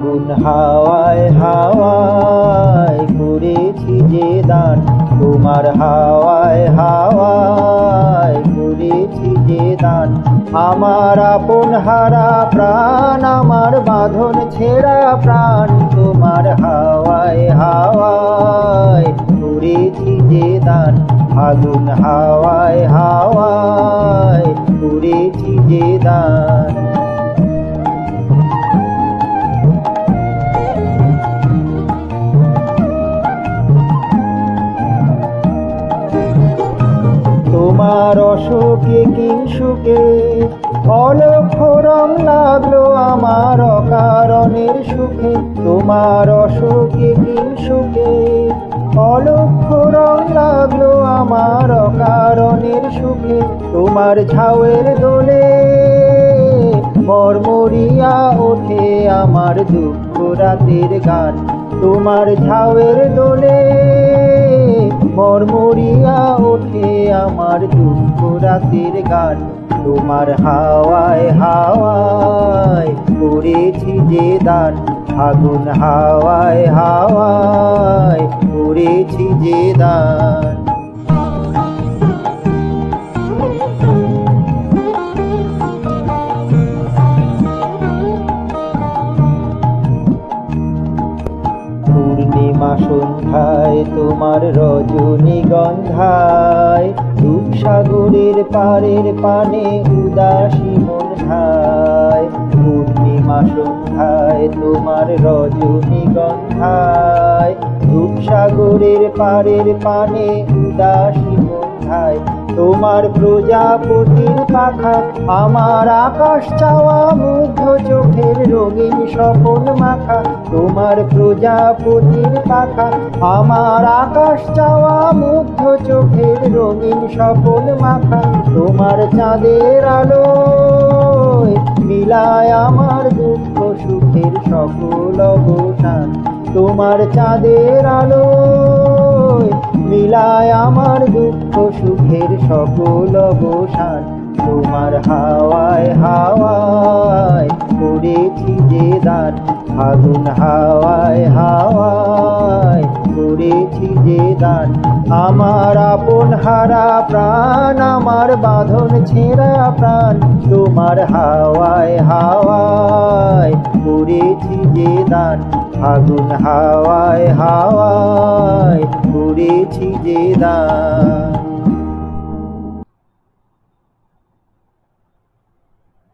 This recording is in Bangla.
ফাগুন হাওয়ায় হাওয়ায় করেছি যে দান, তোমার হাওয়ায় হাওয়ায় করেছি যে দান। আমার আপন হারা প্রাণ, আমার বাঁধন ছেঁড়া প্রাণ, তোমার হাওয়ায় হাওয়ায় করেছি যে দান। ফাগুন হাওয়ায় হাওয়ায় করেছি যে দান। তোমার অসুখে কিংসুকে অলক্ষ্য রং লাগলো আমার অকারণের সুখে। তোমার অসুখে কিংসুকে অলক্ষ্য রং লাগলো আমার অকারণের সুখে। তোমার ঝাউয়ের দোলে মরমরিয়া ওঠে আমার দুঃখ রাতের গান। তোমার ঝাউয়ের দোলে মরমরিয়া ওঠে আমার দুঃখ রাতের গান। তোমার হাওয়ায় হাওয়ায় করেছি যে দান, ফাগুন হাওয়ায় হাওয়ায় করেছি যে দান। পূর্ণিমা সন্ধ্যায় তোমার রজনীগন্ধায়, রূপসাগরের পারের পানে উদাসী মন ধায়। পূর্ণিমা সন্ধ্যায় তোমার রজনীগন্ধায়, রূপসাগরের পারের পানে উদাসী মন ধায়। তোমার প্রজাপতির পাখা আমার আকাশ চাওয়া মুগ্ধ চোখের রঙিন স্বপন মাখা। তোমার প্রজাপতির পাখা আমার আকাশ চাওয়া মুগ্ধ চোখের রঙিন স্বপন মাখা। তোমার চাঁদের আলোয় মিলায় আমার দুঃখ সুখের সকল অবসান। তোমার চাঁদের আলোয় মিলায় আমার দুঃখ সুখের সকল অবসান। তোমার হাওয়ায় হাওয়ায় করেছি যে দান, ফাগুন হাওয়ায় হাওয়ায় করেছি যে দান। আমার আপন হারা প্রাণ, আমার বাঁধন ছেঁড়া প্রাণ, তোমার হাওয়ায় হাওয়ায় করেছি যে দান। ফাগুন হাওয়ায় হাওয়ায় করেছি যে দান।